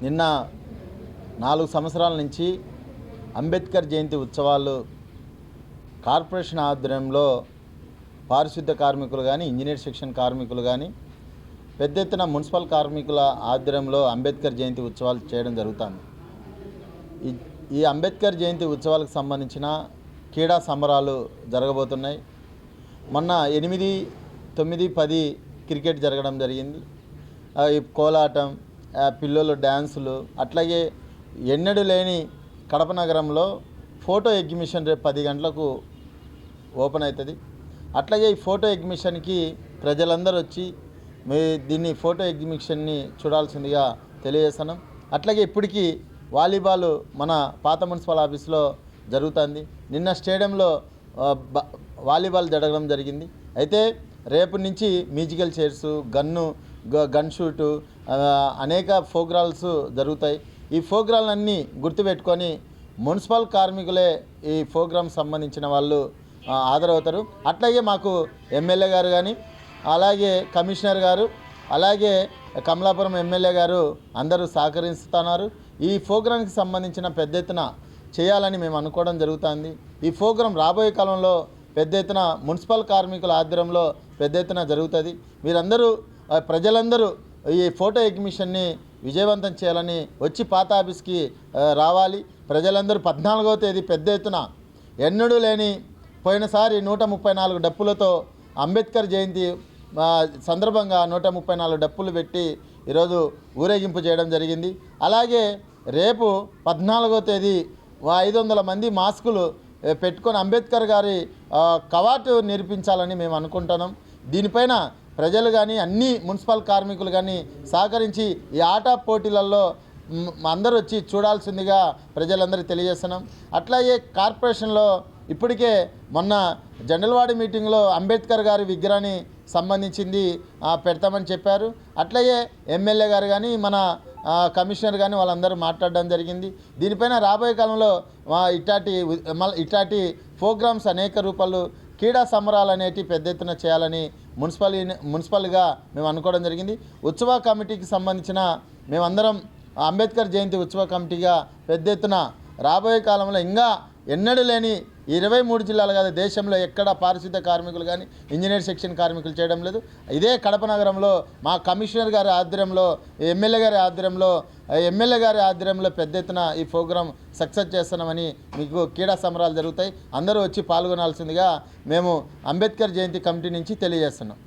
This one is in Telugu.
నిన్న 4 సంవత్సరాల నుంచి అంబేద్కర్ జయంతి ఉత్సవాలు కార్పొరేషన్ ఆధ్వర్యంలో పారిశుద్ధ కార్మికులు కానీ, ఇంజనీర్ సెక్షన్ కార్మికులు కానీ పెద్ద ఎత్తున మున్సిపల్ కార్మికుల ఆధ్వర్యంలో అంబేద్కర్ జయంతి ఉత్సవాలు చేయడం జరుగుతుంది. ఈ అంబేద్కర్ జయంతి ఉత్సవాలకు సంబంధించిన క్రీడా సంబరాలు జరగబోతున్నాయి. మొన్న 8, 9, 10 క్రికెట్ జరగడం జరిగింది. కోలాటం, పిల్లలు డ్యాన్సులు, అట్లాగే ఎన్నడూ లేని కడప నగరంలో ఫోటో ఎగ్జిబిషన్ రేపు 10 గంటలకు ఓపెన్ అవుతుంది. అట్లాగే ఈ ఫోటో ఎగ్జిబిషన్కి ప్రజలందరూ వచ్చి దీన్ని ఫోటో ఎగ్జిబిషన్ని చూడాల్సిందిగా తెలియజేస్తున్నాం. అట్లాగే ఇప్పటికీ వాలీబాల్ మన పాత మున్సిపల్ ఆఫీస్లో జరుగుతుంది. నిన్న స్టేడియంలో వాలీబాల్ జరగడం జరిగింది. అయితే రేపు నుంచి మ్యూజికల్ చైర్స్, గన్ షూటు, అనేక ప్రోగ్రామ్స్ జరుగుతాయి. ఈ ప్రోగ్రాంలన్నీ గుర్తుపెట్టుకొని మున్సిపల్ కార్మికులే ఈ ప్రోగ్రాం సంబంధించిన వాళ్ళు హాజరవుతారు. అట్లాగే మాకు ఎమ్మెల్యే గారు కానీ, అలాగే కమిషనర్ గారు, అలాగే కమలాపురం ఎమ్మెల్యే గారు అందరూ సహకరిస్తున్నారు. ఈ ప్రోగ్రాంకి సంబంధించిన పెద్ద ఎత్తున చేయాలని మేము అనుకోవడం జరుగుతుంది. ఈ ప్రోగ్రాం రాబోయే కాలంలో పెద్ద ఎత్తున మున్సిపల్ కార్మికుల ఆధ్వర్యంలో పెద్ద ఎత్తున జరుగుతుంది. మీరందరూ ప్రజలందరూ ఈ ఫోటో ఎగ్జిబిషన్ని విజయవంతం చేయాలని వచ్చి పాత ఆఫీస్కి రావాలి. ప్రజలందరూ 14వ తేదీ పెద్ద ఎత్తున ఎన్నడూ లేని పోయినసారి 134 డప్పులతో అంబేద్కర్ జయంతి సందర్భంగా 134 డప్పులు పెట్టి ఈరోజు ఊరేగింపు చేయడం జరిగింది. అలాగే రేపు 14వ తేదీ 500 మంది మాస్కులు పెట్టుకొని అంబేద్కర్ గారి కవాతు నిర్మించాలని మేము అనుకుంటున్నాం. దీనిపైన ప్రజలు కానీ, అన్ని మున్సిపల్ కార్మికులు కానీ సహకరించి ఈ ఆట పోటీలలో అందరూ వచ్చి చూడాల్సిందిగా ప్రజలందరికీ తెలియజేస్తున్నాం. అట్లాగే కార్పొరేషన్లో ఇప్పటికే మొన్న జనరల్ మీటింగ్లో అంబేద్కర్ గారి విగ్రహాన్ని సంబంధించింది పెడతామని చెప్పారు. అట్లాగే ఎమ్మెల్యే గారు కానీ, మన కమిషనర్ కానీ వాళ్ళందరూ మాట్లాడడం జరిగింది. దీనిపైన రాబోయే కాలంలో ఇట్లాంటి ప్రోగ్రామ్స్ అనేక రూపాలు క్రీడా సంబరాలు అనేటివి పెద్ద ఎత్తున చేయాలని మున్సిపల్గా మేము అనుకోవడం జరిగింది. ఉత్సవ కమిటీకి సంబంధించిన మేమందరం అంబేద్కర్ జయంతి ఉత్సవ కమిటీగా పెద్ద ఎత్తున రాబోయే కాలంలో ఇంకా ఎన్నడూ లేని 23 జిల్లాలు కాదు, దేశంలో ఎక్కడ పారిశుద్ధ కార్మికులు కానీ, ఇంజనీర్ సెక్షన్ కార్మికులు చేయడం లేదు. ఇదే కడప నగరంలో మా కమిషనర్ గారి ఆధ్వర్యంలో, ఎమ్మెల్యే గారి ఆధ్వర్యంలో పెద్ద ఎత్తున ఈ ప్రోగ్రాం సక్సెస్ చేస్తున్నామని మీకు క్రీడా సంబరాలు జరుగుతాయి. అందరూ వచ్చి పాల్గొనాల్సిందిగా మేము అంబేద్కర్ జయంతి కమిటీ నుంచి తెలియజేస్తున్నాం.